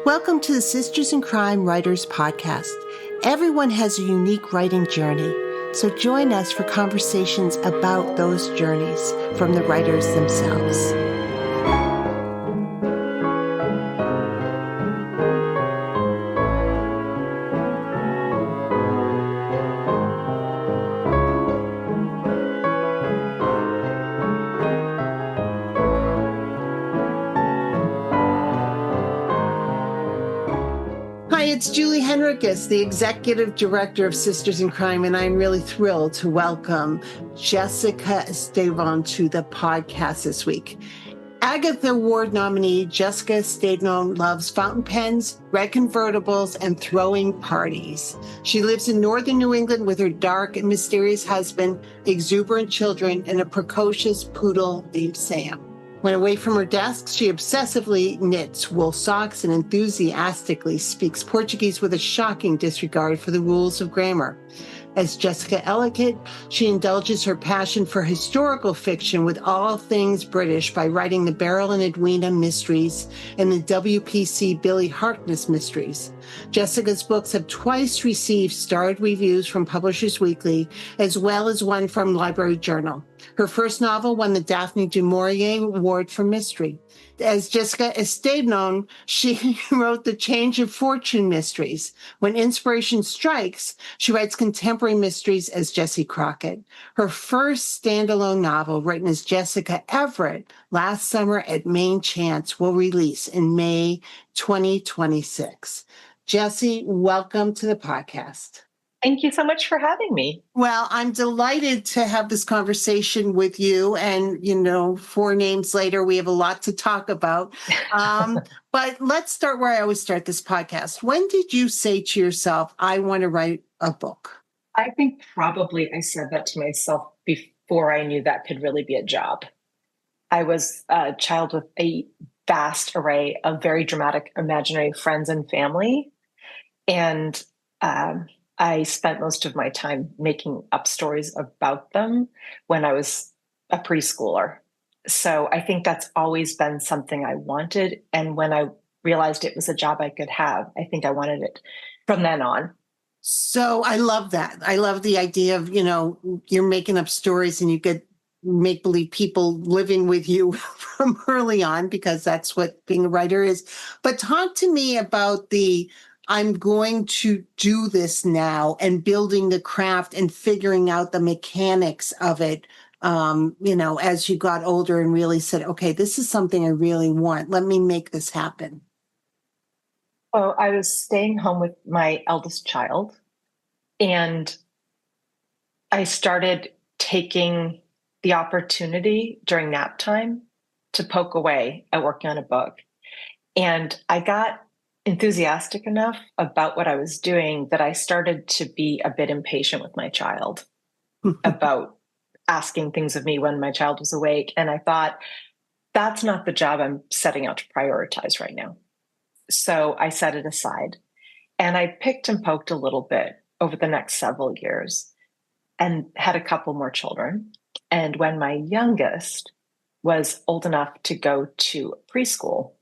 Welcome to the Sisters in Crime Writers Podcast. Everyone has a unique writing journey, so join us for conversations about those journeys from the writers themselves. Hi, it's Julie Henricus, the Executive Director of Sisters in Crime, and I'm really thrilled to welcome Jessica Estevao to the podcast this week. Agatha Award nominee Jessica Estevao loves fountain pens, red convertibles, and throwing parties. She lives in northern New England with her dark and mysterious husband, exuberant children, and a precocious poodle named Sam. When away from her desk, she obsessively knits wool socks and enthusiastically speaks Portuguese with a shocking disregard for the rules of grammar. As Jessica Ellicott, she indulges her passion for historical fiction with all things British by writing the Beryl and Edwina Mysteries and the WPC Billie Harkness Mysteries. Jessica's books have twice received starred reviews from Publishers Weekly, as well as one from Library Journal. Her first novel won the Daphne du Maurier Award for Mystery. As Jessica Estevao, she wrote the Change of Fortune mysteries. When inspiration strikes, she writes contemporary mysteries as Jessie Crockett. Her first standalone novel, written as Jessica Everett, Last Summer at Maine Chance, will release in May 2026. Jessie, welcome to the podcast. Thank you so much for having me. Well, I'm delighted to have this conversation with you. And, 4 names later, we have a lot to talk about. But let's start where I always start this podcast. When did you say to yourself, I want to write a book? I think probably I said that to myself before I knew that could really be a job. I was a child with a vast array of very dramatic imaginary friends and family. And I spent most of my time making up stories about them when I was a preschooler. So I think that's always been something I wanted. And when I realized it was a job I could have, I think I wanted it from then on. So I love that. I love the idea of, you're making up stories and you get make-believe people living with you from early on, because that's what being a writer is. But talk to me about I'm going to do this now and building the craft and figuring out the mechanics of it, as you got older and really said, okay, this is something I really want. Let me make this happen. Oh, I was staying home with my eldest child, and I started taking the opportunity during nap time to poke away at working on a book. And I got enthusiastic enough about what I was doing that I started to be a bit impatient with my child about asking things of me when my child was awake. And I thought, that's not the job I'm setting out to prioritize right now. So I set it aside, and I picked and poked a little bit over the next several years and had a couple more children. And when my youngest was old enough to go to preschool,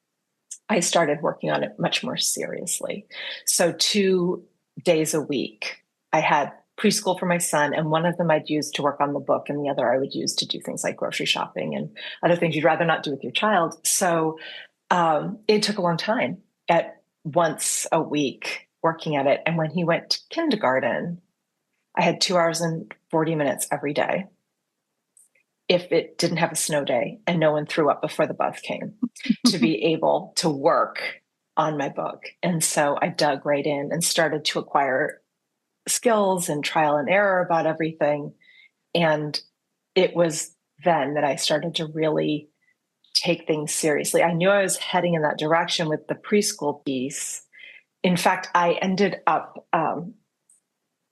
I started working on it much more seriously. So 2 days a week, I had preschool for my son, and one of them I'd use to work on the book, and the other I would use to do things like grocery shopping and other things you'd rather not do with your child. So it took a long time at once a week working at it. And when he went to kindergarten, I had 2 hours and 40 minutes every day. If it didn't have a snow day and no one threw up before the bus came, to be able to work on my book. And so I dug right in and started to acquire skills and trial and error about everything. And it was then that I started to really take things seriously. I knew I was heading in that direction with the preschool piece. In fact, I ended up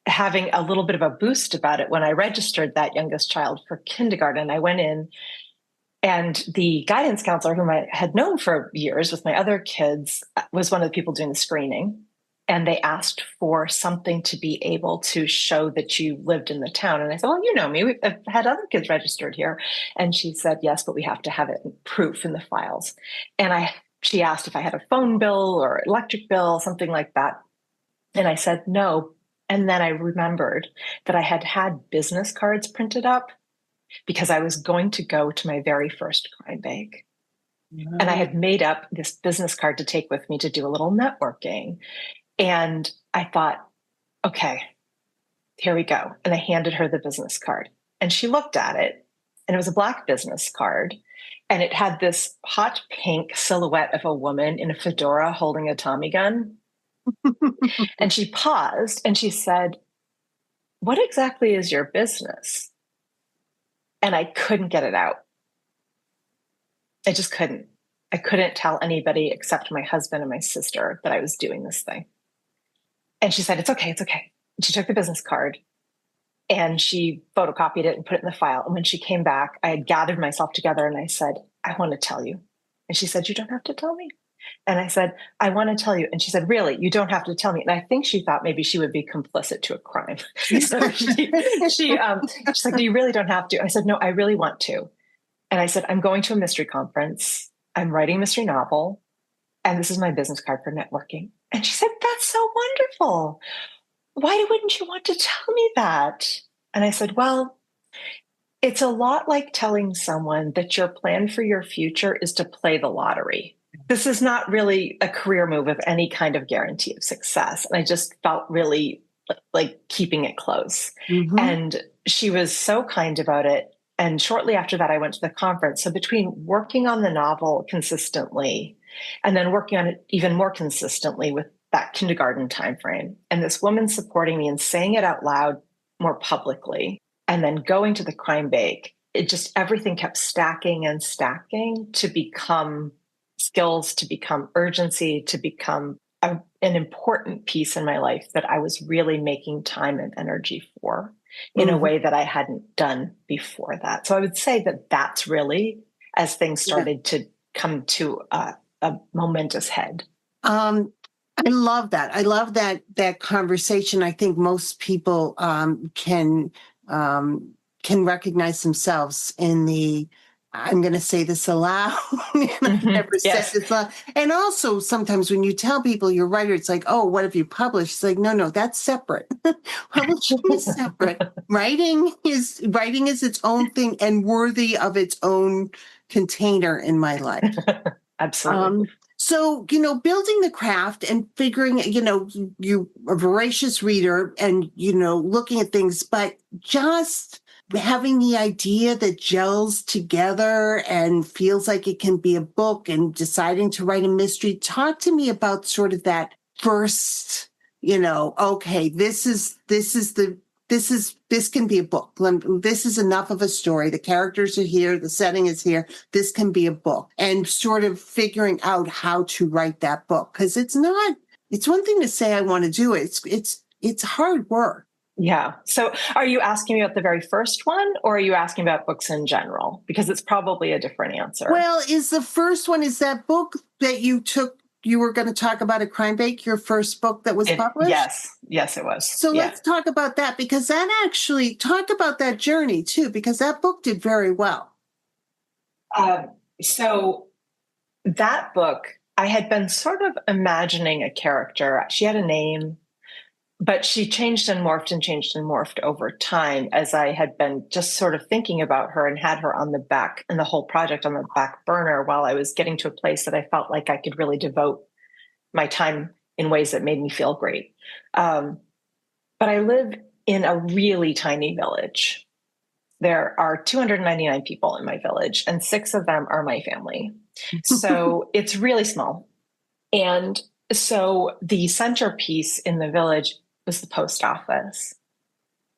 having a little bit of a boost about it when I registered that youngest child for kindergarten. I went in, and the guidance counselor, whom I had known for years with my other kids, was one of the people doing the screening. And they asked for something to be able to show that you lived in the town. And I said, well, you know me, I've had other kids registered here. And she said, yes, but we have to have it in proof in the files. And I she asked if I had a phone bill or electric bill, something like that. And I said no. And then I remembered that I had business cards printed up because I was going to go to my very first crime bake. And I had made up this business card to take with me to do a little networking. And I thought, okay, here we go. And I handed her the business card. And she looked at it, and it was a black business card. And it had this hot pink silhouette of a woman in a fedora holding a Tommy gun. And she paused and she said, "What exactly is your business?" And I couldn't get it out. I just couldn't. I couldn't tell anybody except my husband and my sister that I was doing this thing. And she said, "It's okay, it's okay." And she took the business card and she photocopied it and put it in the file. And when she came back, I had gathered myself together and I said, "I want to tell you." And she said, "You don't have to tell me." And I said, "I want to tell you." And she said, "Really? You don't have to tell me." And I think she thought maybe she would be complicit to a crime. So she's like, "You really don't have to." I said, "No, I really want to." And I said, "I'm going to a mystery conference. I'm writing a mystery novel. And this is my business card for networking." And she said, "That's so wonderful. Why wouldn't you want to tell me that?" And I said, "Well, it's a lot like telling someone that your plan for your future is to play the lottery. This is not really a career move of any kind of guarantee of success." And I just felt really like keeping it close. Mm-hmm. And she was so kind about it. And shortly after that, I went to the conference. So between working on the novel consistently and then working on it even more consistently with that kindergarten timeframe, and this woman supporting me and saying it out loud more publicly, and then going to the crime bake, it just everything kept stacking and stacking to become skills, to become urgency, to become an important piece in my life that I was really making time and energy for in a way that I hadn't done before that. So I would say that that's really as things started to come to a momentous head. I love that. I love that conversation. I think most people can recognize themselves in the, I'm going to say this aloud. I've never said this aloud. And also sometimes when you tell people you're a writer, it's like, "Oh, what have you published?" It's like, no, that's separate. Publishing is separate. Writing is its own thing and worthy of its own container in my life. Absolutely. So, building the craft and figuring, you're a voracious reader and, looking at things, but just having the idea that gels together and feels like it can be a book and deciding to write a mystery. Talk to me about sort of that first, okay, this can be a book. This is enough of a story. The characters are here. The setting is here. This can be a book, and sort of figuring out how to write that book. Cause it's one thing to say, I want to do it. It's hard work. Yeah. So are you asking me about the very first one, or are you asking about books in general? Because it's probably a different answer. Well, is the first one, is that book that you were going to talk about at Crime Bake, your first book that was published? Yes, it was. So let's talk about that, because talk about that journey too, because that book did very well. So that book, I had been sort of imagining a character. She had a name, but she changed and morphed over time as I had been just sort of thinking about her and had her on the back and the whole project on the back burner while I was getting to a place that I felt like I could really devote my time in ways that made me feel great. But I live in a really tiny village. There are 299 people in my village, and 6 of them are my family. So it's really small. And so the centerpiece in the village was the post office.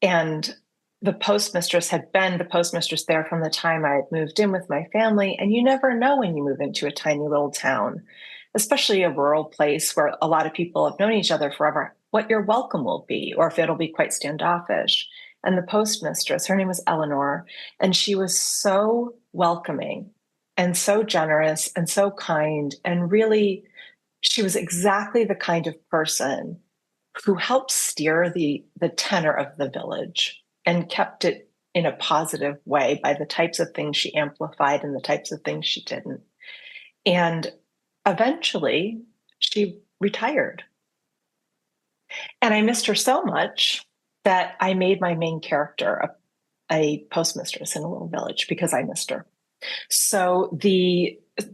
And the postmistress had been the postmistress there from the time I had moved in with my family. And you never know when you move into a tiny little town, especially a rural place where a lot of people have known each other forever, what your welcome will be, or if it'll be quite standoffish. And the postmistress, her name was Eleanor, and she was so welcoming and so generous and so kind. And really, she was exactly the kind of person who helped steer the tenor of the village and kept it in a positive way by the types of things she amplified and the types of things she didn't. And eventually she retired. And I missed her so much that I made my main character a postmistress in a little village because I missed her. So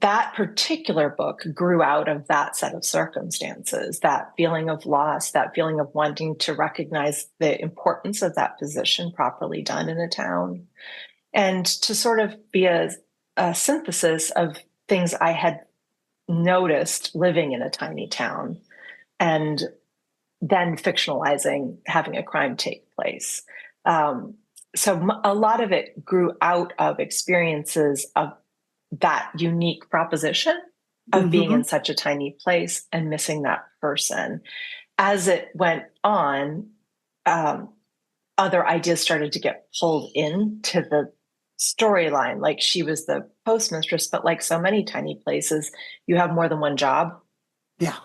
that particular book grew out of that set of circumstances, that feeling of loss, that feeling of wanting to recognize the importance of that position properly done in a town, and to sort of be a synthesis of things I had noticed living in a tiny town, and then fictionalizing having a crime take place. So a lot of it grew out of experiences of that unique proposition of being in such a tiny place and missing that person. As it went on, other ideas started to get pulled into the storyline. Like, she was the postmistress, but like so many tiny places, you have more than one job. Yeah.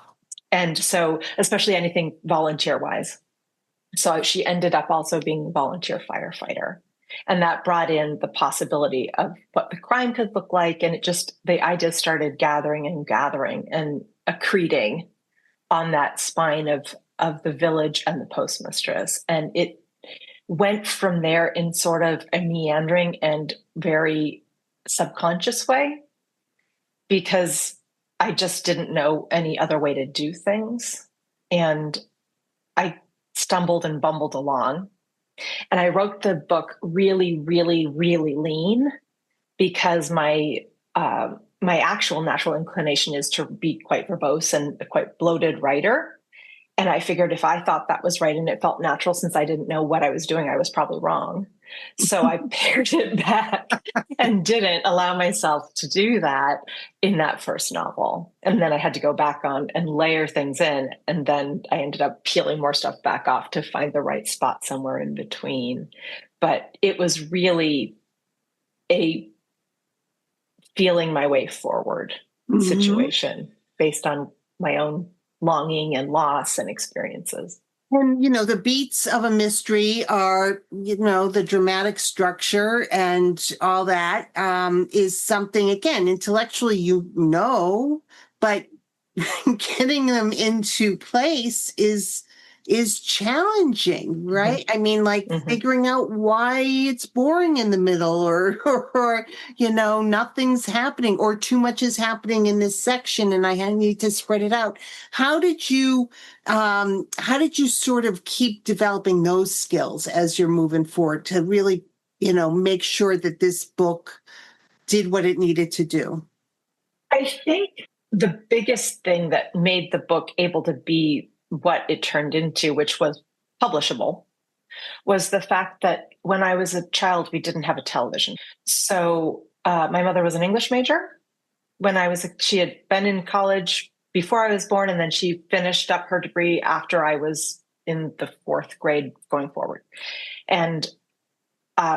And so, especially anything volunteer wise. So she ended up also being a volunteer firefighter. And that brought in the possibility of what the crime could look like. And the ideas started gathering and accreting on that spine of the village and the postmistress. And it went from there in sort of a meandering and very subconscious way, because I just didn't know any other way to do things. And I stumbled and bumbled along. And I wrote the book really, really, really lean, because my actual natural inclination is to be quite verbose and a quite bloated writer. And I figured if I thought that was right and it felt natural, since I didn't know what I was doing, I was probably wrong. So I pared it back and didn't allow myself to do that in that first novel. And then I had to go back on and layer things in. And then I ended up peeling more stuff back off to find the right spot somewhere in between. But it was really a feeling my way forward situation based on my own longing and loss and experiences. And, the beats of a mystery are, the dramatic structure and all that is something, again, intellectually, but getting them into place is challenging, right? I mean, like figuring out why it's boring in the middle, or nothing's happening, or too much is happening in this section and I need to spread it out. How did you sort of keep developing those skills as you're moving forward to really, make sure that this book did what it needed to do? I think the biggest thing that made the book able to be what it turned into, which was publishable, was the fact that when I was a child, we didn't have a television. So my mother was an English major. She had been in college before I was born, and then she finished up her degree after I was in the 4th grade going forward. And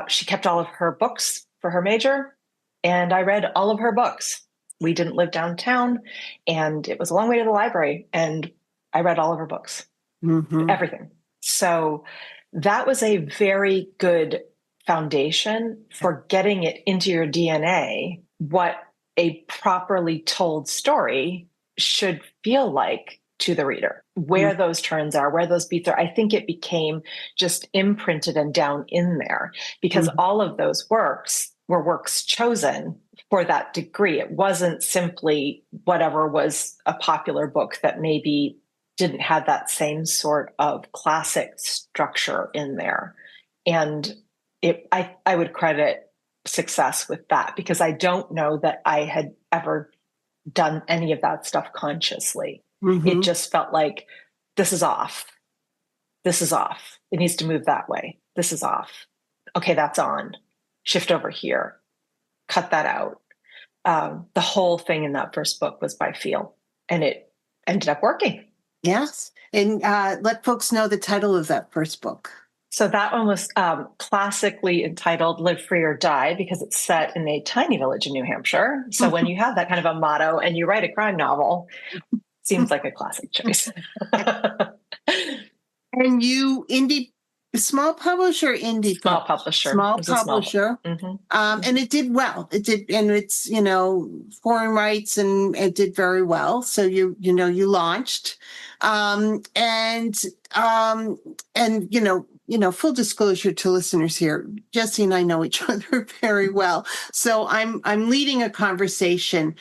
she kept all of her books for her major, and I read all of her books. We didn't live downtown, and it was a long way to the library, and I read all of her books, everything. So that was a very good foundation for getting it into your DNA, what a properly told story should feel like to the reader, where those turns are, where those beats are. I think it became just imprinted and down in there, because all of those works were works chosen for that degree. It wasn't simply whatever was a popular book that maybe didn't have that same sort of classic structure in there. And I would credit success with that, because I don't know that I had ever done any of that stuff consciously. It just felt like, this is off. This is off. It needs to move that way. This is off. Okay, that's on. Shift over here. Cut that out. The whole thing in that first book was by feel, and it ended up working. Yes. And let folks know the title of that first book. So that one was classically entitled Live Free or Die, because it's set in a tiny village in New Hampshire. So when you have that kind of a motto and you write a crime novel, seems like a classic choice. And you Small publisher, indie Small publisher. Small It was a publisher. And it did well. It did, and it's, foreign rights, and it did very well. So you launched. Full disclosure to listeners here, Jessie and I know each other very well. So I'm leading a conversation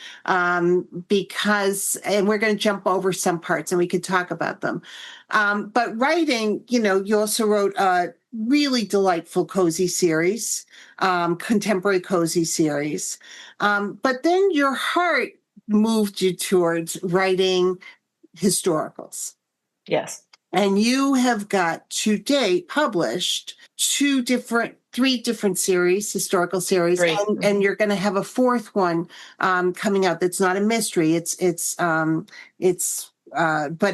because, and we're going to jump over some parts and we could talk about them. But writing, you also wrote a really delightful cozy series, contemporary cozy series. But then your heart moved you towards writing historicals. Yes. And you have got to date published three different series, historical series, and you're going to have a fourth one coming out. That's not a mystery. But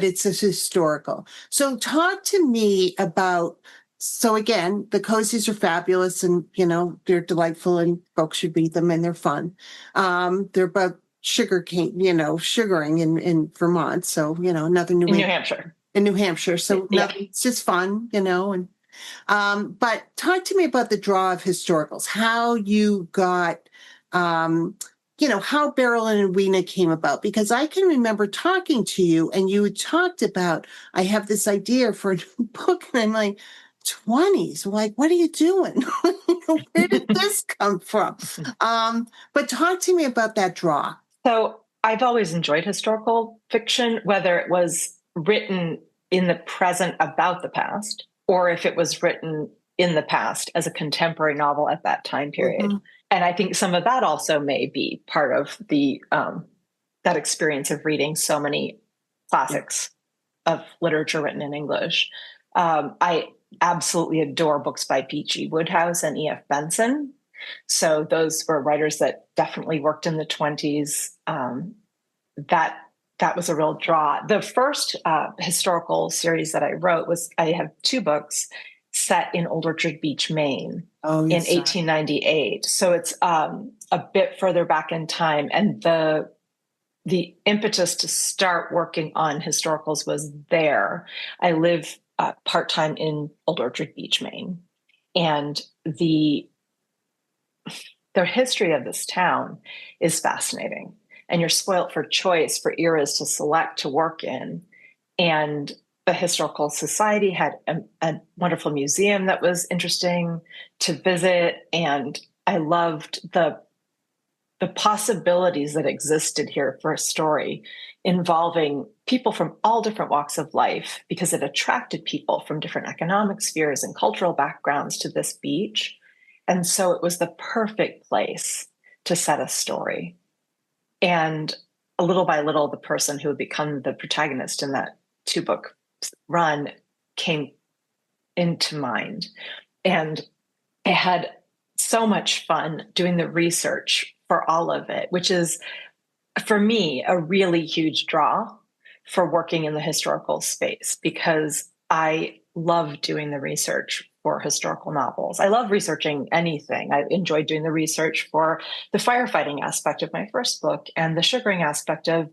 it's a historical. So talk to me about. So again, the cozies are fabulous, and they're delightful, and folks should read them, and they're fun. They're about sugaring in Vermont. So nothing new. In New Hampshire. In New Hampshire. So it's just fun, and but talk to me about the draw of historicals, how you got, how Beryl and Edwina came about, because I can remember talking to you and you had talked about, I have this idea for a new book, and I'm like, 20s, like, what are you doing? Where did this come from? But talk to me about that draw. So I've always enjoyed historical fiction, whether it was written in the present about the past, or if it was written in the past as a contemporary novel at that time period. And I think some of that also may be part of the that experience of reading so many classics of literature written in English. I absolutely adore books by P.G. Wodehouse and E.F. Benson. So those were writers that definitely worked in the 20s. That was a real draw. The first historical series that I wrote I have two books set in Old Orchard Beach, Maine in 1898. So it's a bit further back in time. And the impetus to start working on historicals was there. I live part-time in Old Orchard Beach, Maine. And the history of this town is fascinating. And you're spoilt for choice for eras to select to work in. And the Historical Society had a wonderful museum that was interesting to visit. And I loved the possibilities that existed here for a story involving people from all different walks of life, because it attracted people from different economic spheres and cultural backgrounds to this beach. And so it was the perfect place to set a story. And little by little, the person who would become the protagonist in that two-book run came into mind. And I had so much fun doing the research for all of it, which is, for me, a really huge draw for working in the historical space, because I love doing the research for historical novels. I love researching anything. I enjoyed doing the research for the firefighting aspect of my first book and the sugaring aspect of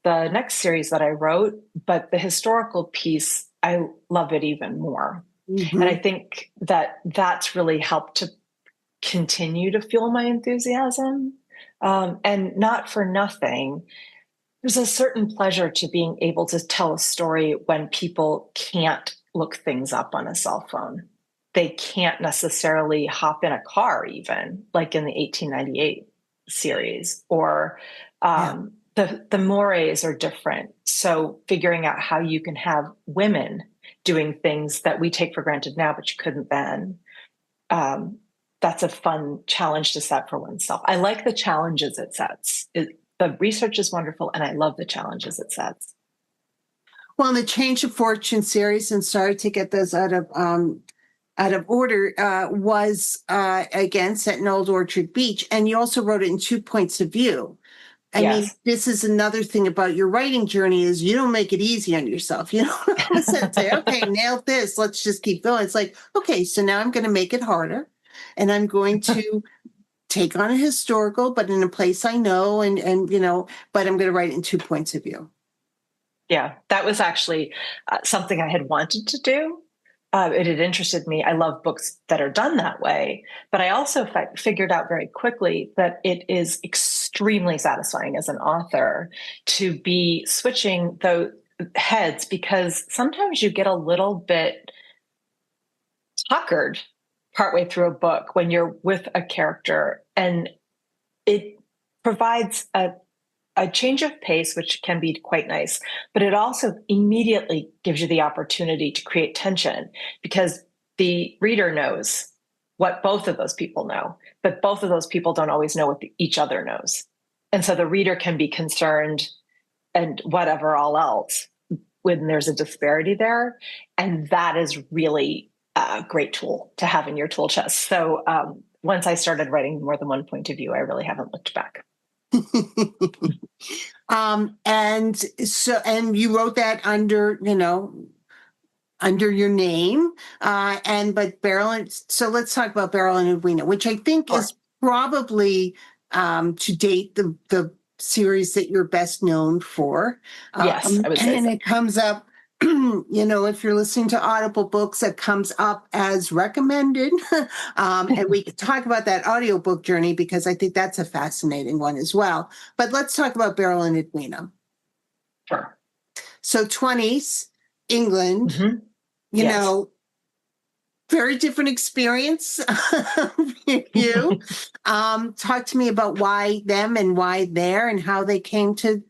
the next series that I wrote. But the historical piece, I love it even more. And I think that that's really helped to continue to fuel my enthusiasm. And not for nothing, there's a certain pleasure to being able to tell a story when people can't look things up on a cell phone. They can't necessarily hop in a car, even like in the 1898 series, or the mores are different. So figuring out how you can have women doing things that we take for granted now, but you couldn't then. That's a fun challenge to set for oneself. I like the challenges it sets. The research is wonderful, and I love the challenges it sets. Well, the Change of Fortune series, and sorry to get those out of order, was again set in Old Orchard Beach, and you also wrote it in 2 points of view. I mean, this is another thing about your writing journey, is you don't make it easy on yourself. You don't say, okay, nailed this, let's just keep going. It's like, okay, so now I'm going to make it harder, and I'm going to take on a historical, but in a place I know, and but I'm going to write it in 2 points of view. Yeah, that was actually something I had wanted to do. it had interested me. I love books that are done that way, but I also figured out very quickly that it is extremely satisfying as an author to be switching those heads, because sometimes you get a little bit puckered partway through a book when you're with a character, and it provides a change of pace, which can be quite nice, but it also immediately gives you the opportunity to create tension, because the reader knows what both of those people know, but both of those people don't always know what each other knows. And so the reader can be concerned and whatever all else when there's a disparity there. And that is really a great tool to have in your tool chest. So once I started writing more than one point of view, I really haven't looked back. And you wrote that under, under your name, but so let's talk about Beryl and Edwina, which I think Sure. is probably, to date, the series that you're best known for. Yes, I would say and so. it comes up, if you're listening to Audible books, it comes up as recommended. And we could talk about that audiobook journey, because I think that's a fascinating one as well. But let's talk about Beryl and Edwina. Sure. So 20s, England, Mm-hmm. Yes. Very different experience for you. Talk to me about why them and why there, and how they came to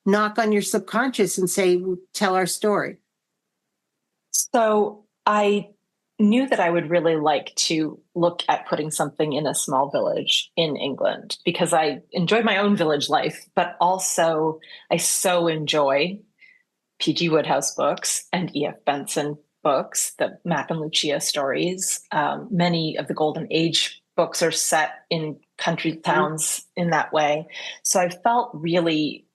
knock on your subconscious and say, tell our story. So I knew that I would really like to look at putting something in a small village in England, because I enjoy my own village life, but also I so enjoy P.G. Wodehouse books and E.F. Benson books, the Mac and Lucia stories. Many of the Golden Age books are set in country towns in that way. So I felt really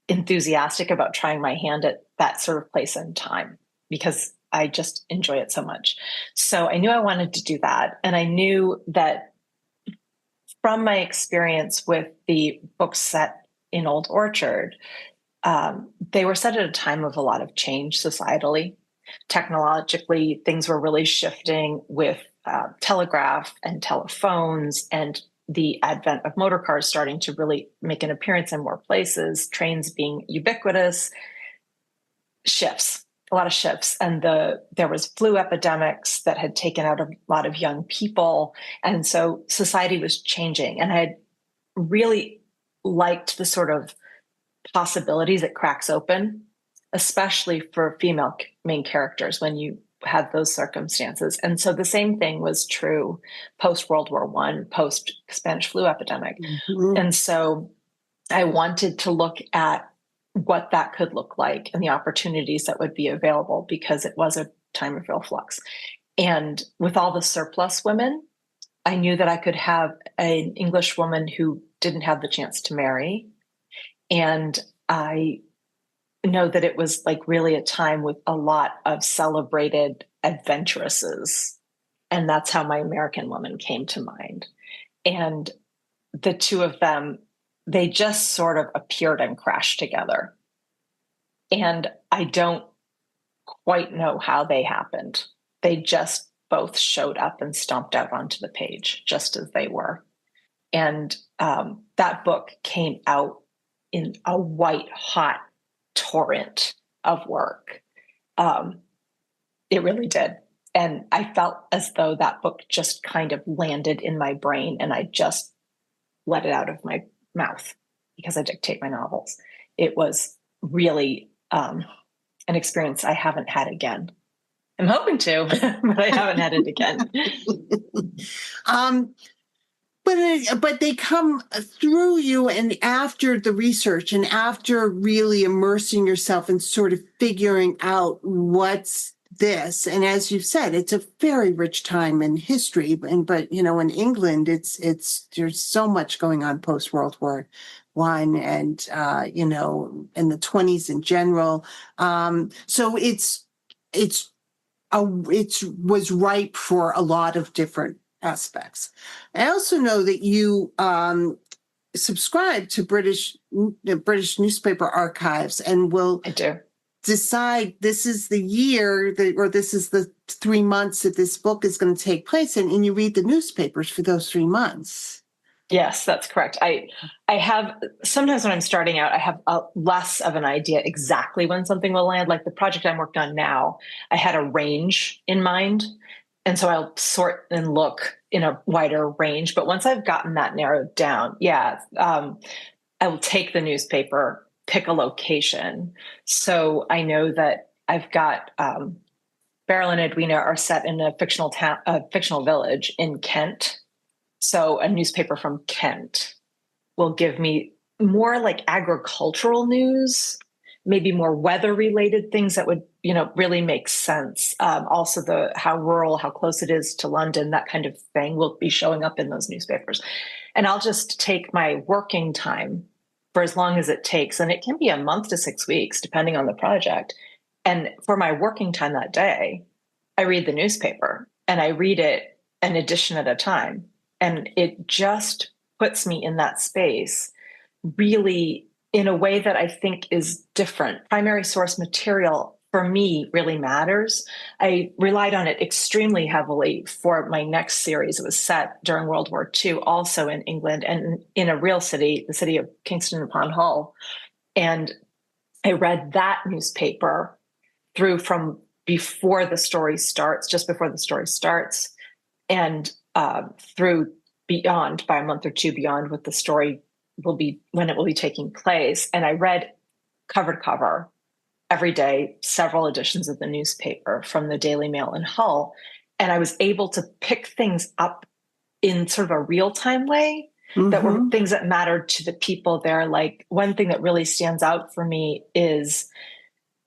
enthusiastic about trying my hand at that sort of place and time, because I just enjoy it so much. So I knew I wanted to do that. And I knew that from my experience with the books set in Old Orchard, they were set at a time of a lot of change societally. Technologically, things were really shifting with telegraph and telephones, and the advent of motor cars starting to really make an appearance in more places, trains being ubiquitous, a lot of shifts. And there was flu epidemics that had taken out a lot of young people. And so society was changing. And I had really liked the sort of possibilities it cracks open, especially for female main characters when you had those circumstances. And so the same thing was true post World War I, post Spanish flu epidemic. Mm-hmm. And so I wanted to look at what that could look like and the opportunities that would be available, because it was a time of real flux. And with all the surplus women, I knew that I could have an English woman who didn't have the chance to marry. And I know that it was like really a time with a lot of celebrated adventuresses. And that's how my American woman came to mind. And the two of them, they just sort of appeared and crashed together. And I don't quite know how they happened. They just both showed up and stomped out onto the page just as they were. And that book came out in a white hot torrent of work. It really did. And I felt as though that book just kind of landed in my brain, and I just let it out of my mouth, because I dictate my novels. It was really an experience I haven't had again. I'm hoping to, but I haven't had it again. But they come through you, and after the research and after really immersing yourself and sort of figuring out what's this. And as you've said, it's a very rich time in history. But in England, there's so much going on post World War I, and in the 20s in general. So it was ripe for a lot of different aspects. I also know that you subscribe to British newspaper archives, and will I do. decide this is the year that, or this is the 3 months that this book is going to take place in, and you read the newspapers for those 3 months. Yes, that's correct. I have, sometimes when I'm starting out, I have less of an idea exactly when something will land. Like the project I'm working on now, I had a range in mind. And so I'll sort and look in a wider range. But once I've gotten that narrowed down, I will take the newspaper, pick a location. So I know that I've got Beryl and Edwina are set in a fictional town, a fictional village in Kent. So a newspaper from Kent will give me more like agricultural news, maybe more weather related things that would, really make sense. Also how rural, how close it is to London, that kind of thing will be showing up in those newspapers. And I'll just take my working time for as long as it takes. And it can be a month to 6 weeks, depending on the project. And for my working time that day, I read the newspaper and I read it an edition at a time. And it just puts me in that space really in a way that I think is different. Primary source material for me really matters. I relied on it extremely heavily for my next series. It was set during World War II, also in England and in a real city, the city of Kingston upon Hull. And I read that newspaper through from before the story starts, just before the story starts, and through beyond, by a month or two beyond what the story will be, when it will be taking place. And I read cover to cover every day, several editions of the newspaper from the Daily Mail in Hull. And I was able to pick things up in sort of a real-time way that were things that mattered to the people there. Like one thing that really stands out for me is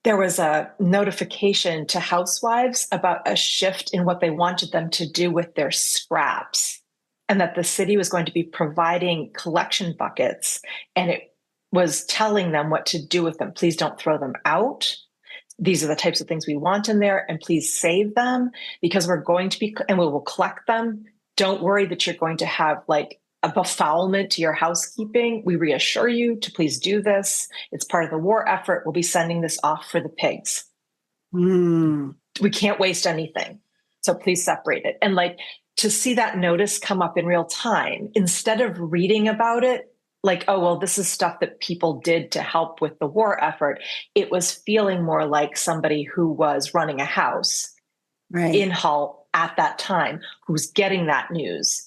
there was a notification to housewives about a shift in what they wanted them to do with their scraps, and that the city was going to be providing collection buckets, and it was telling them what to do with them. Please don't throw them out. These are the types of things we want in there, and please save them because we're going to be, and we will collect them. Don't worry that you're going to have like a befoulment to your housekeeping. We reassure you to please do this. It's part of the war effort. We'll be sending this off for the pigs. We can't waste anything. So please separate it. And like to see that notice come up in real time, instead of reading about it, like, oh, well, this is stuff that people did to help with the war effort. It was feeling more like somebody who was running a house in Hull at that time, who's getting that news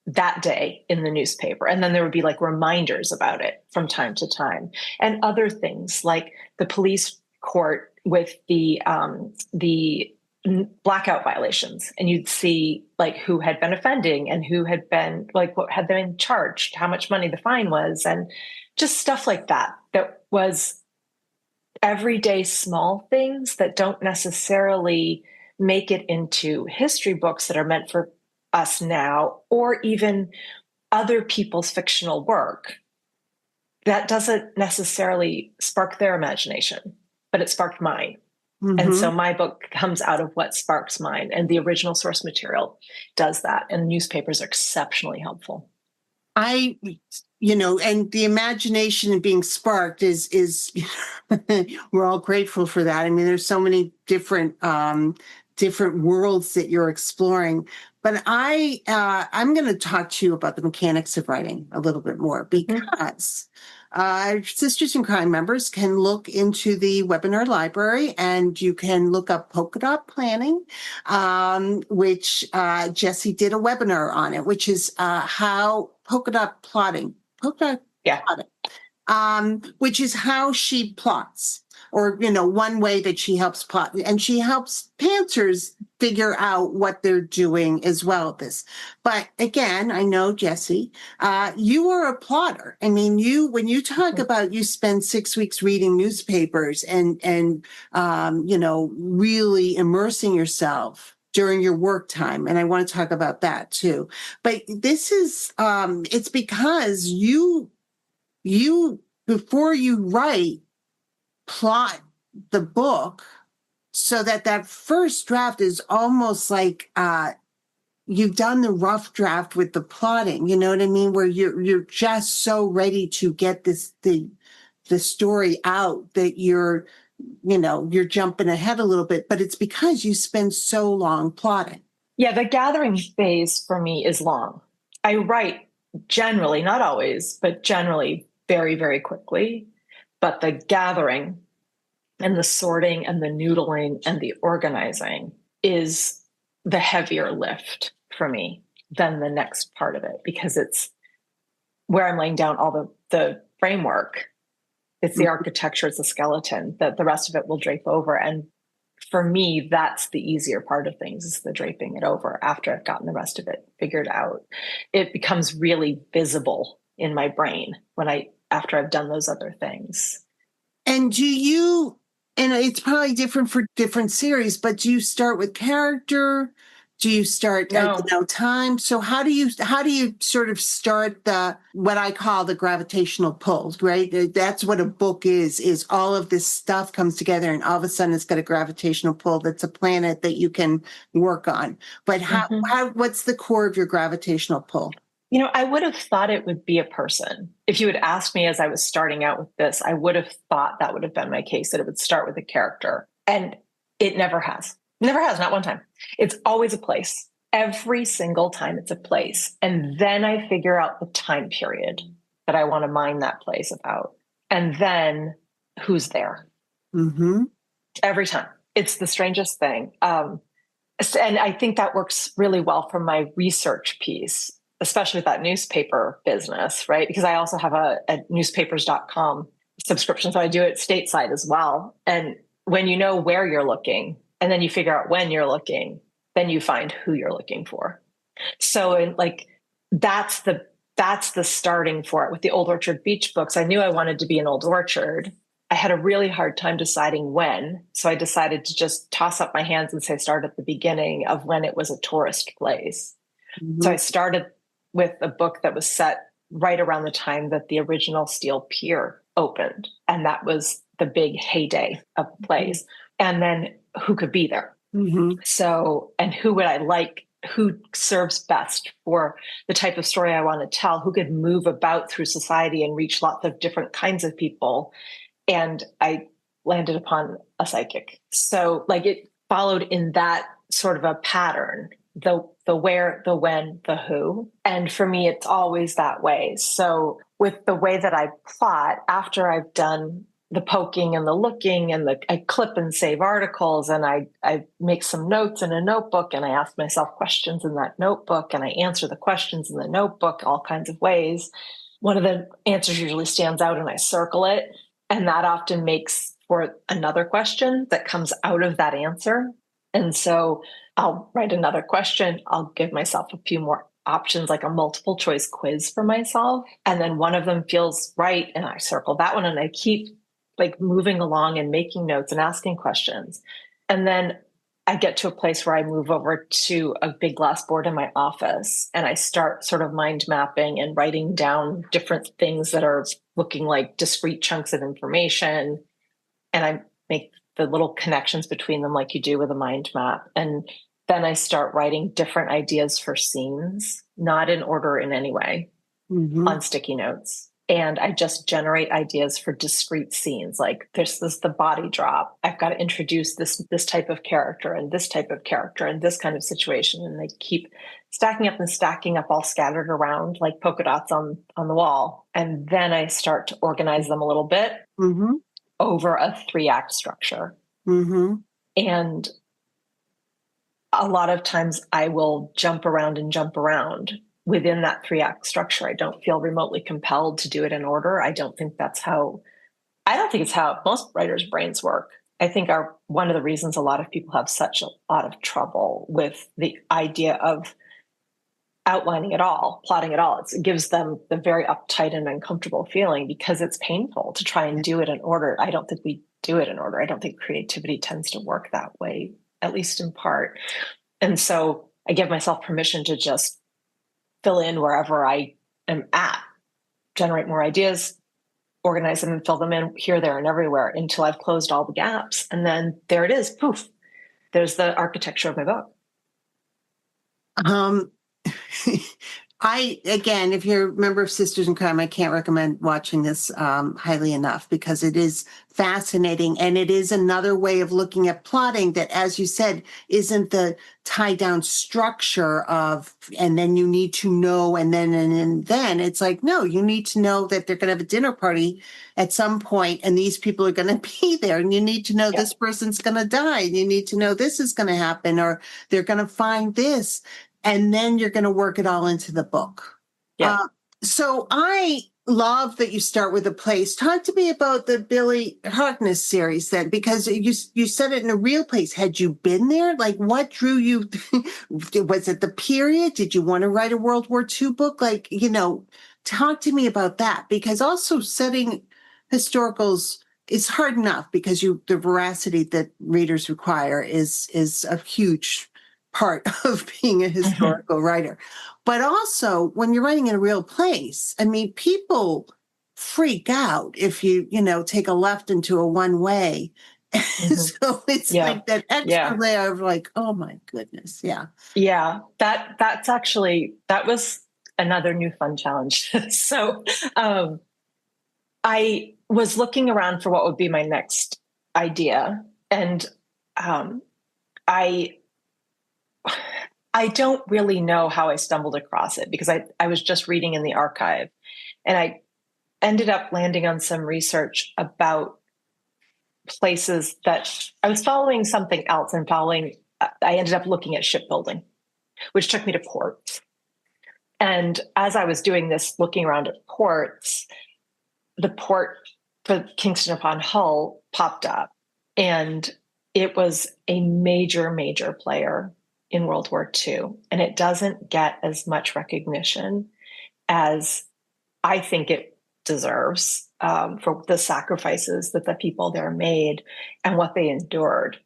that day in the newspaper. And then there would be like reminders about it from time to time, and other things like the police court with the blackout violations. And you'd see like who had been offending and who had been like, what had been charged, how much money the fine was, and just stuff like that. That was everyday small things that don't necessarily make it into history books that are meant for us now, or even other people's fictional work. That doesn't necessarily spark their imagination, but it sparked mine. And so my book comes out of what sparks mine, and the original source material does that. And newspapers are exceptionally helpful. And the imagination and being sparked is we're all grateful for that. I mean, there's so many different worlds that you're exploring. But I'm going to talk to you about the mechanics of writing a little bit more, because Sisters in Crime members can look into the webinar library, and you can look up polka dot planning, which Jessie did a webinar on it, which is how polka dot plotting, which is how she plots, or, one way that she helps plot. And she helps pantsers figure out what they're doing as well at this. But again, I know, Jessie, you are a plotter. I mean, when you talk about you spend 6 weeks reading newspapers and really immersing yourself during your work time. And I want to talk about that too. But this is, it's because you, before you write, plot the book so that first draft is almost like you've done the rough draft with the plotting, you know what I mean? Where you're just so ready to get the story out that you're you're jumping ahead a little bit, but it's because you spend so long plotting. Yeah, the gathering phase for me is long. I write generally, not always, but generally very, very quickly. But the gathering and the sorting and the noodling and the organizing is the heavier lift for me than the next part of it, because it's where I'm laying down all the framework. It's the architecture, it's the skeleton, that the rest of it will drape over. And for me, that's the easier part of things, is the draping it over after I've gotten the rest of it figured out. It becomes really visible in my brain after I've done those other things. And and it's probably different for different series, but do you start with character? Do you start time? So how do you sort of start what I call the gravitational pull, right? That's what a book is all of this stuff comes together and all of a sudden it's got a gravitational pull that's a planet that you can work on. But what's the core of your gravitational pull? I would have thought it would be a person. If you had asked me as I was starting out with this, I would have thought that would have been my case, that it would start with a character. And it never has. Never has, not one time. It's always a place. Every single time it's a place. And then I figure out the time period that I want to mine that place about. And then who's there. Mm-hmm. Every time. It's the strangest thing. And I think that works really well for my research piece, especially with that newspaper business, right? Because I also have a newspapers.com subscription. So I do it stateside as well. And when you know where you're looking, and then you figure out when you're looking, then you find who you're looking for. So that's the starting for it. With the Old Orchard Beach books, I knew I wanted to be an old orchard. I had a really hard time deciding when. So I decided to just toss up my hands and say, start at the beginning of when it was a tourist place. Mm-hmm. So I started with a book that was set right around the time that the original steel pier opened. And that was the big heyday of the place. And then who could be there? Mm-hmm. So, and who would I like? Who serves best for the type of story I want to tell? Who could move about through society and reach lots of different kinds of people? And I landed upon a psychic. So it followed in that sort of a pattern, the where, the when, the who. And for me, it's always that way. So with the way that I plot, after I've done the poking and the looking and I clip and save articles, and I make some notes in a notebook, and I ask myself questions in that notebook, and I answer the questions in the notebook all kinds of ways. One of the answers usually stands out and I circle it. And that often makes for another question that comes out of that answer. And so I'll write another question. I'll give myself a few more options, like a multiple choice quiz for myself. And then one of them feels right, and I circle that one, and I keep moving along and making notes and asking questions. And then I get to a place where I move over to a big glass board in my office, and I start sort of mind mapping and writing down different things that are looking like discrete chunks of information. And I make the little connections between them like you do with a mind map. And then I start writing different ideas for scenes, not in order in any way, on sticky notes. And I just generate ideas for discrete scenes. Like this is the body drop. I've got to introduce this type of character and this type of character and this kind of situation. And they keep stacking up, all scattered around like polka dots on the wall. And then I start to organize them a little bit over a 3-act structure. And a lot of times I will jump around within that 3-act structure. I don't feel remotely compelled to do it in order. I don't think it's how most writers' brains work. I think one of the reasons a lot of people have such a lot of trouble with the idea of outlining it all, plotting it all. It gives them the very uptight and uncomfortable feeling because it's painful to try and do it in order. I don't think we do it in order. I don't think creativity tends to work that way, at least in part. And so I give myself permission to just fill in wherever I am at, generate more ideas, organize them and fill them in here, there, and everywhere until I've closed all the gaps. And then there it is, poof, there's the architecture of my book. Again, if you're a member of Sisters in Crime, I can't recommend watching this highly enough because it is fascinating. And it is another way of looking at plotting that, as you said, isn't the tie down structure of, and then you need to know, and then it's like, no, you need to know that they're going to have a dinner party at some point and these people are going to be there, and you need to know this person's going to die, and you need to know this is going to happen, or they're going to find this. And then you're going to work it all into the book. Yeah. So I love that you start with a place. Talk to me about the Billie Harkness series then, because you said it in a real place. Had you been there? Like, what drew you? Was it the period? Did you want to write a World War II book? Like, talk to me about that, because also setting historicals is hard enough because the veracity that readers require is a huge part of being a historical writer. But also when you're writing in a real place, I mean, people freak out if you take a left into a one way. So it's like that extra layer of like, oh my goodness. Yeah. Yeah. That was another new fun challenge. So I was looking around for what would be my next idea. And I don't really know how I stumbled across it, because I was just reading in the archive, and I ended up landing on some research about places that I was following something else I ended up looking at shipbuilding, which took me to ports. And as I was doing this, looking around at ports, the port for Kingston upon Hull popped up, and it was a major, major player in World War II. And it doesn't get as much recognition as I think it deserves for the sacrifices that the people there made and what they endured.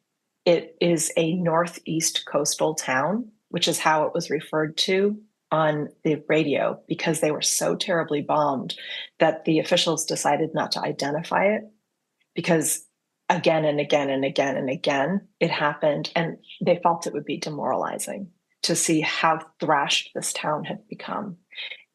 It is a northeast coastal town, which is how it was referred to on the radio, because they were so terribly bombed that the officials decided not to identify it, because again and again and again and again it happened, and they felt it would be demoralizing to see how thrashed this town had become.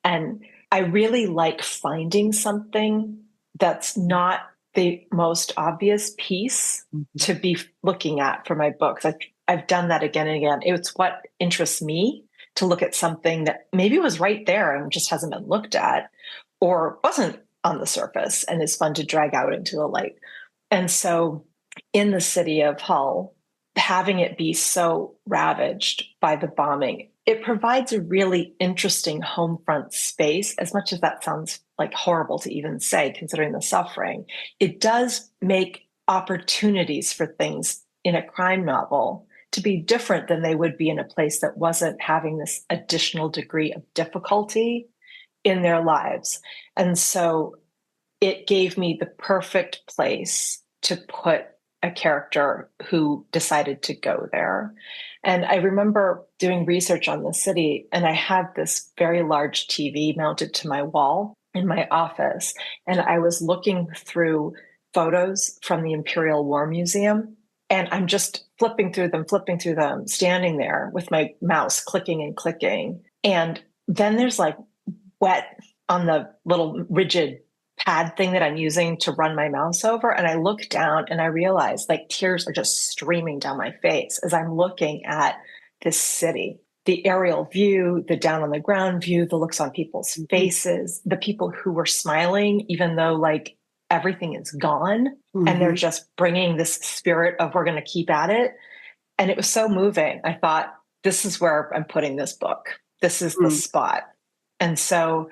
And I really like finding something that's not the most obvious piece to be looking at for my books. I've done that again and again. It's what interests me, to look at something that maybe was right there and just hasn't been looked at, or wasn't on the surface and is fun to drag out into the light. And so in the city of Hull, having it be so ravaged by the bombing, it provides a really interesting home front space, as much as that sounds like horrible to even say, considering the suffering. It does make opportunities for things in a crime novel to be different than they would be in a place that wasn't having this additional degree of difficulty in their lives. And so it gave me the perfect place to put a character who decided to go there. And I remember doing research on the city, and I had this very large TV mounted to my wall in my office, and I was looking through photos from the Imperial War Museum, and I'm just flipping through them, standing there with my mouse clicking and clicking. And then there's like wet on the little rigid pad thing that I'm using to run my mouse over. And I look down and I realize like tears are just streaming down my face as I'm looking at this city, the aerial view, the down on the ground view, the looks on people's faces, the people who were smiling, even though like everything is gone, and they're just bringing this spirit of, we're going to keep at it. And it was so moving. I thought, this is where I'm putting this book. This is the spot. And so,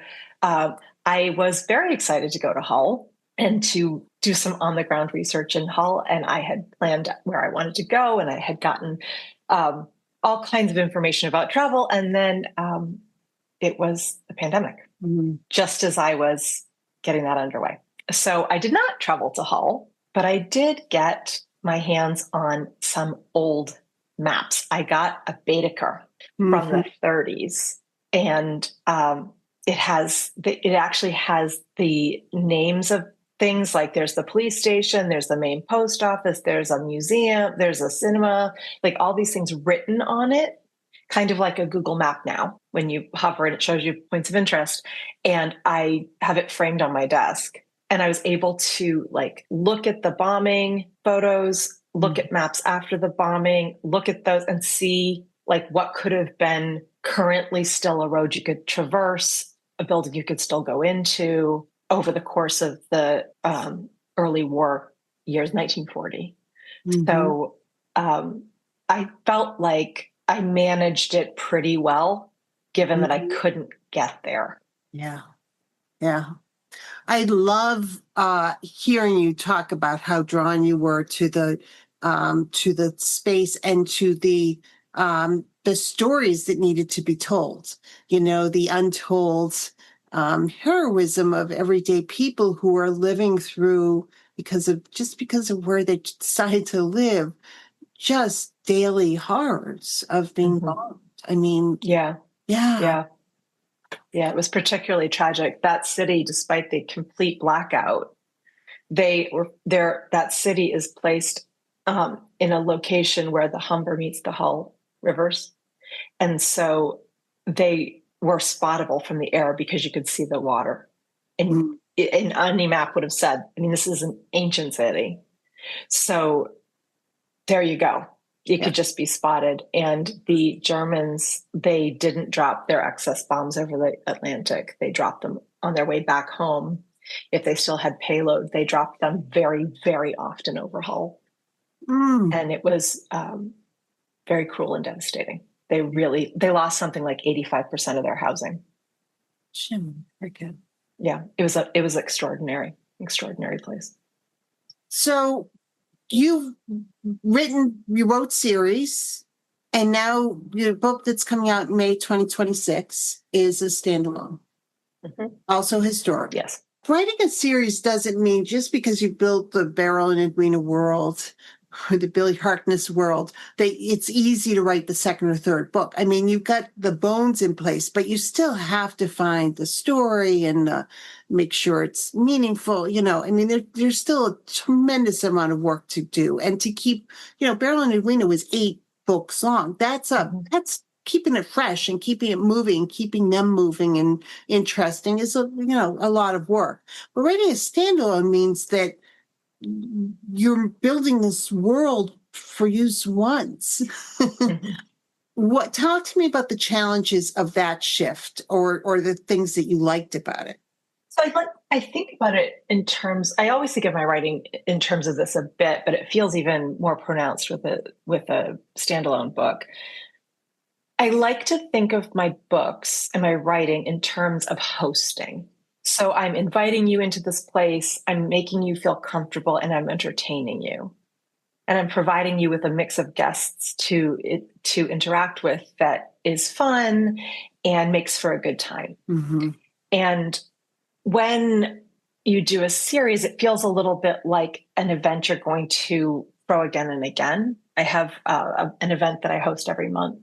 I was very excited to go to Hull and to do some on the ground research in Hull. And I had planned where I wanted to go, and I had gotten all kinds of information about travel. And then it was the pandemic, just as I was getting that underway. So I did not travel to Hull, but I did get my hands on some old maps. I got a Baedeker from the 30s, and it actually has the names of things, like there's the police station, there's the main post office, there's a museum, there's a cinema, like all these things written on it. kind of like a Google map now, when you hover and it shows you points of interest. And I have it framed on my desk. And I was able to like look at the bombing photos, look at maps after the bombing, look at those and see like what could have been currently still a road you could traverse, a building you could still go into over the course of the early war years, 1940. So I felt like I managed it pretty well, given that I couldn't get there. Yeah. Yeah. I love hearing you talk about how drawn you were to the space and to the stories that needed to be told. You know, the untold heroism of everyday people who are living through because of where they decide to live, just daily horrors of being bombed. I mean, Yeah. It was particularly tragic. That city, despite the complete blackout, they were there. That city is placed in a location where the Humber meets the Hull rivers. And so they were spottable from the air because you could see the water. And any map would have said, I mean, this is an ancient city. So there you go. It could just be spotted. And the Germans, they didn't drop their excess bombs over the Atlantic. They dropped them on their way back home. If they still had payload, they dropped them very, very often over Hull. And it was very cruel and devastating. They lost something like 85% of their housing. Very good. Yeah, it was extraordinary place. So you wrote series, and now your book that's coming out in May 2026 is a standalone, also historic. Yes. Writing a series doesn't mean just because you built the Beryl and Edwina world or the Billie Harkness world, that it's easy to write the second or third book. I mean, you've got the bones in place, but you still have to find the story and make sure it's meaningful. You know, I mean, there's still a tremendous amount of work to do. And to keep, you know, Beryl and Edwina was 8 books long. That's keeping it fresh and keeping it moving, keeping them moving and interesting is a lot of work. But writing a standalone means that you're building this world for use once. Talk to me about the challenges of that shift or the things that you liked about it. So I think about it in terms, I always think of my writing in terms of this a bit, but it feels even more pronounced with a standalone book. I like to think of my books and my writing in terms of hosting. So I'm inviting you into this place, I'm making you feel comfortable, and I'm entertaining you. And I'm providing you with a mix of guests to interact with that is fun and makes for a good time. And when you do a series, it feels a little bit like an event you're going to throw again and again. I have an event that I host every month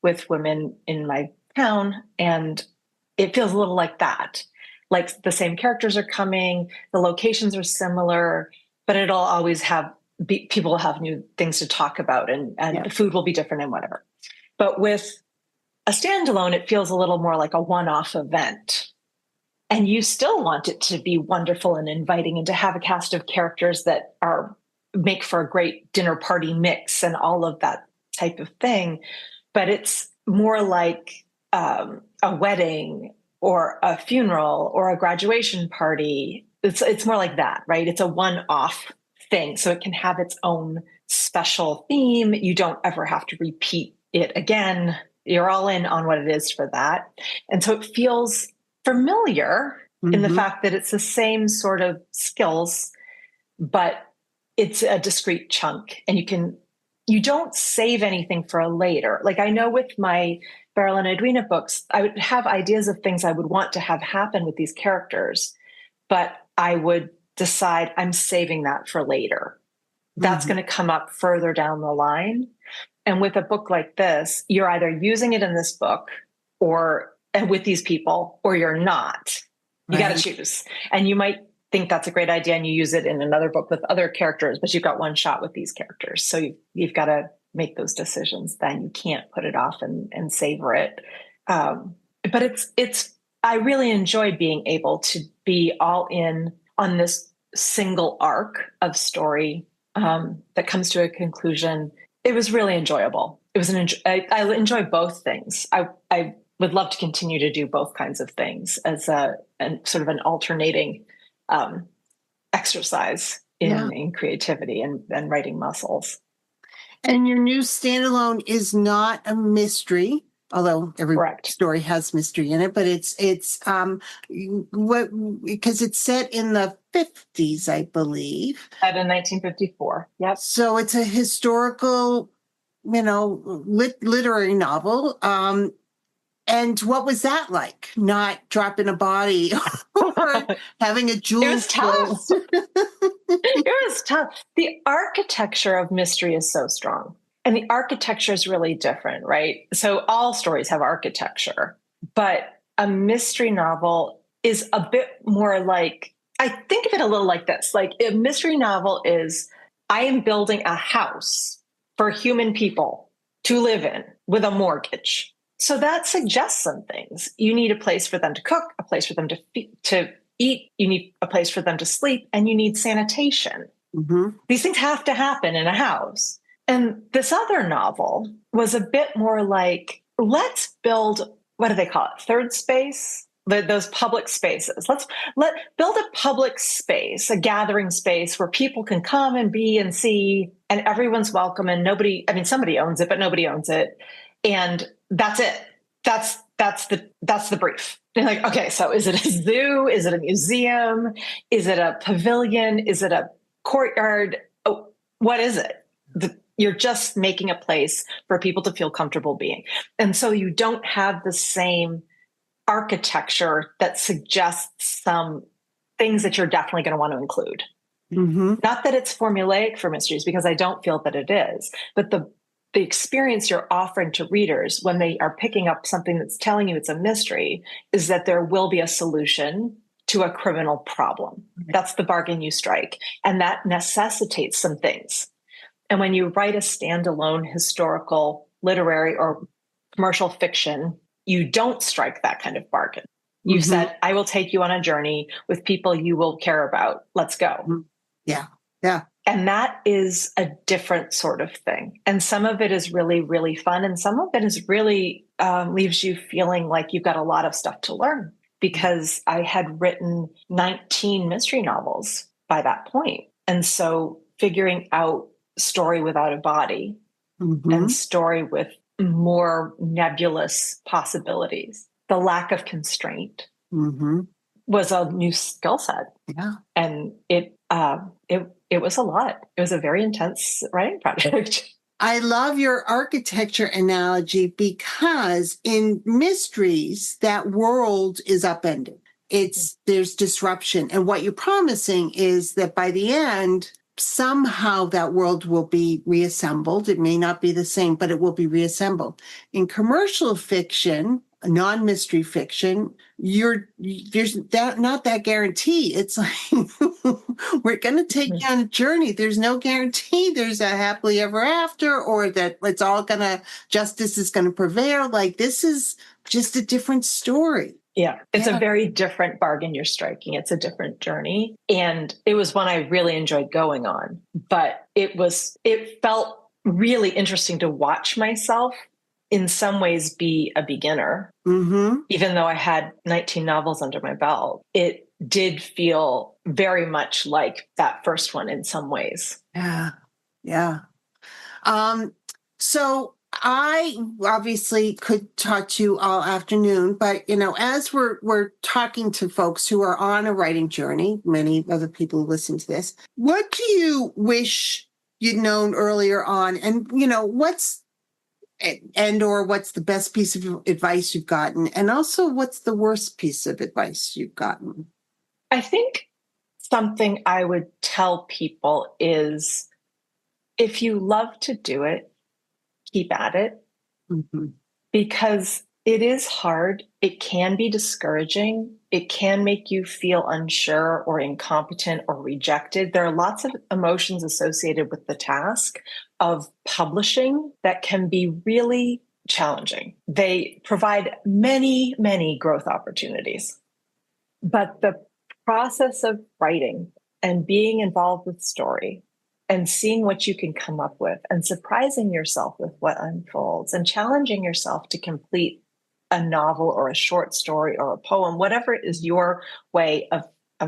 with women in my town, and it feels a little like that. Like the same characters are coming, the locations are similar, but it'll always people will have new things to talk about and the food will be different and whatever. But with a standalone, it feels a little more like a one-off event. And you still want it to be wonderful and inviting and to have a cast of characters that make for a great dinner party mix and all of that type of thing. But it's more like a wedding or a funeral or a graduation party. It's more like that, right? It's a one-off thing. So it can have its own special theme. You don't ever have to repeat it again. You're all in on what it is for that. And so it feels familiar in the fact that it's the same sort of skills, but it's a discrete chunk. And you don't save anything for a later. Like I know with my Beryl and Edwina books, I would have ideas of things I would want to have happen with these characters, but I would decide I'm saving that for later. That's going to come up further down the line. And with a book like this, you're either using it in this book and with these people, or you're not. You got to choose. And you might think that's a great idea and you use it in another book with other characters, but you've got one shot with these characters. So you've got to make those decisions, then you can't put it off and savor it. But I really enjoy being able to be all in on this single arc of story that comes to a conclusion. It was really enjoyable. It was I enjoy both things. I would love to continue to do both kinds of things as sort of an alternating exercise in creativity and writing muscles. And your new standalone is not a mystery, although every story has mystery in it, but it's because it's set in the 50s, I believe. Set in 1954. Yep. So it's a historical, literary novel. And what was that like? Not dropping a body or having a jewel? It was tough. It was tough. The architecture of mystery is so strong. And the architecture is really different, right? So all stories have architecture, but a mystery novel is a bit more like, I think of it a little like this. Like a mystery novel is, I am building a house for human people to live in with a mortgage. So that suggests some things. You need a place for them to cook, a place for them to eat, you need a place for them to sleep, and you need sanitation. Mm-hmm. These things have to happen in a house. And this other novel was a bit more like, let's build, what do they call it? Third space? Those public spaces. Let's build a public space, a gathering space where people can come and be and see, and everyone's welcome, and somebody owns it, but nobody owns it. And that's it. That's the brief. And like, okay, so is it a zoo? Is it a museum? Is it a pavilion? Is it a courtyard? Oh, what is it? You're just making a place for people to feel comfortable being. And so you don't have the same architecture that suggests some things that you're definitely going to want to include. Mm-hmm. Not that it's formulaic for mysteries, because I don't feel that it is, but the experience you're offering to readers when they are picking up something that's telling you it's a mystery is that there will be a solution to a criminal problem. Right. That's the bargain you strike. And that necessitates some things. And when you write a standalone historical, literary, or commercial fiction, you don't strike that kind of bargain. You said, I will take you on a journey with people you will care about. Let's go. Mm-hmm. Yeah. Yeah. And that is a different sort of thing. And some of it is really, really fun. And some of it is really leaves you feeling like you've got a lot of stuff to learn, because I had written 19 mystery novels by that point. And so figuring out story without a body and story with more nebulous possibilities, the lack of constraint was a new skill set. Yeah. And it was a lot. It was a very intense writing project. I love your architecture analogy, because in mysteries, that world is upended. There's disruption. And what you're promising is that by the end, somehow that world will be reassembled. It may not be the same, but it will be reassembled. In commercial fiction, non-mystery fiction, there's not that guarantee. It's like, we're going to take you on a journey. There's no guarantee there's a happily ever after, or that it's all justice is going to prevail. Like, this is just a different story. Yeah, it's a very different bargain you're striking. It's a different journey. And it was one I really enjoyed going on, but it felt really interesting to watch myself in some ways be a beginner. Even though I had 19 novels under my belt, it did feel very much like that first one in some ways. Yeah. Yeah. So I obviously could talk to you all afternoon, but, as we're talking to folks who are on a writing journey, many other people who listen to this, what do you wish you'd known earlier on? And, what's the best piece of advice you've gotten? And also, what's the worst piece of advice you've gotten? I think something I would tell people is, if you love to do it, keep at it. Because It is hard. It can be discouraging. It can make you feel unsure or incompetent or rejected. There are lots of emotions associated with the task of publishing that can be really challenging. They provide many, many growth opportunities. But the process of writing and being involved with story and seeing what you can come up with and surprising yourself with what unfolds and challenging yourself to complete a novel or a short story or a poem, whatever is your way of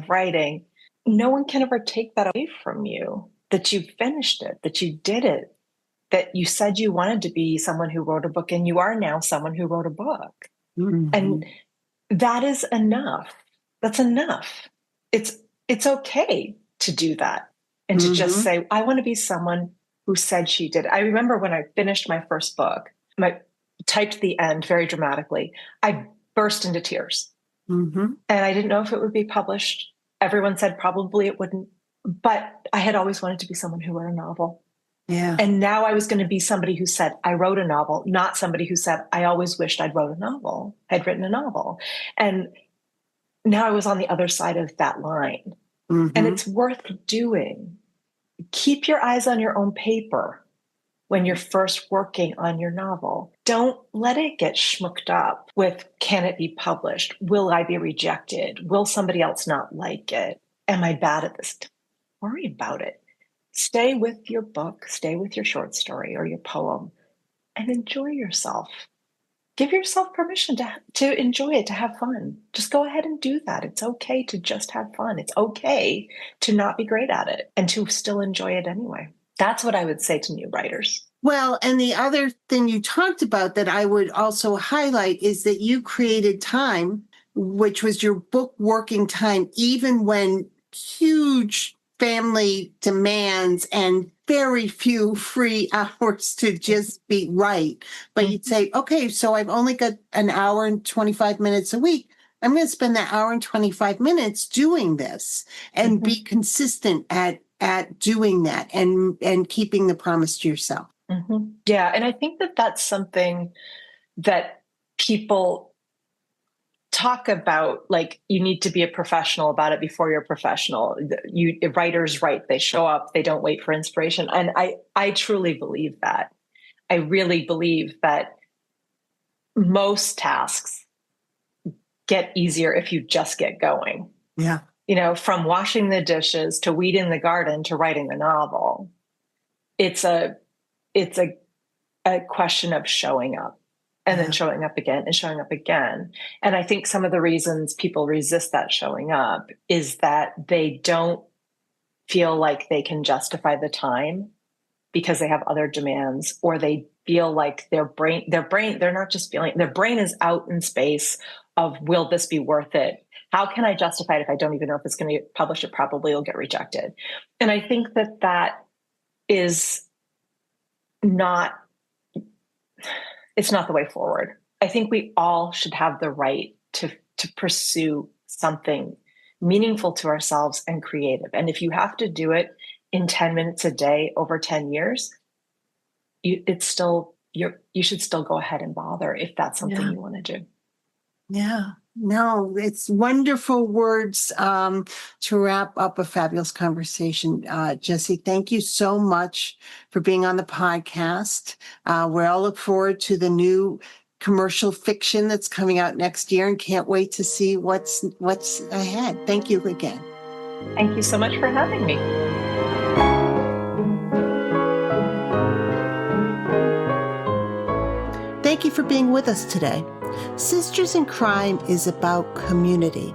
writing, no one can ever take that away from you, that you finished it, that you did it, that you said you wanted to be someone who wrote a book and you are now someone who wrote a book. Mm-hmm. And that is enough. That's enough. It's okay to do that and to just say, I want to be someone who said she did. I remember when I finished my first book, typed the end very dramatically, I burst into tears. And I didn't know if it would be published. Everyone said probably it wouldn't, but I had always wanted to be someone who wrote a novel. Yeah. And now I was going to be somebody who said, I wrote a novel, not somebody who said, I always wished I'd written a novel. And now I was on the other side of that line. And it's worth doing. Keep your eyes on your own paper when you're first working on your novel. Don't let it get schmooked up with, can it be published? Will I be rejected? Will somebody else not like it? Am I bad at this? Don't worry about it. Stay with your book, stay with your short story or your poem, and enjoy yourself. Give yourself permission to enjoy it, to have fun. Just go ahead and do that. It's okay to just have fun. It's okay to not be great at it and to still enjoy it anyway. That's what I would say to new writers. Well, and the other thing you talked about that I would also highlight is that you created time, which was your book working time, even when huge family demands and very few free hours to just be right. But you'd say, okay, so I've only got an hour and 25 minutes a week. I'm going to spend that hour and 25 minutes doing this and be consistent at doing that and keeping the promise to yourself. Yeah. And I think that that's something that people talk about, like you need to be a professional about it before you're a professional. Writers write, they show up, they don't wait for inspiration. And I truly believe that. I really believe that most tasks get easier if you just get going. Yeah. You know, from washing the dishes to weeding the garden to writing a novel. It's a question of showing up and then showing up again and showing up again. And I think some of the reasons people resist that showing up is that they don't feel like they can justify the time because they have other demands, or they feel like their brain, they're not just feeling, their brain is out in space of, will this be worth it? How can I justify it if I don't even know if it's going to get published? It probably will get rejected. And I think that is it's not the way forward. I think we all should have the right to pursue something meaningful to ourselves and creative. And if you have to do it in 10 minutes a day over 10 years, you should still go ahead and bother if that's something you want to do. Yeah. No, it's wonderful words to wrap up a fabulous conversation. Jessie, thank you so much for being on the podcast. We all look forward to the new commercial fiction that's coming out next year and can't wait to see what's ahead. Thank you again. Thank you so much for having me. Thank you for being with us today. Sisters in Crime is about community.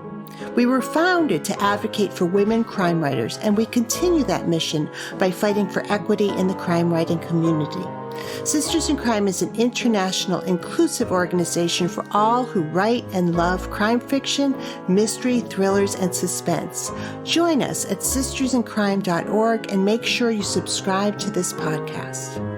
We were founded to advocate for women crime writers, and we continue that mission by fighting for equity in the crime writing community. Sisters in Crime is an international, inclusive organization for all who write and love crime fiction, mystery, thrillers, and suspense. Join us at sistersincrime.org and make sure you subscribe to this podcast.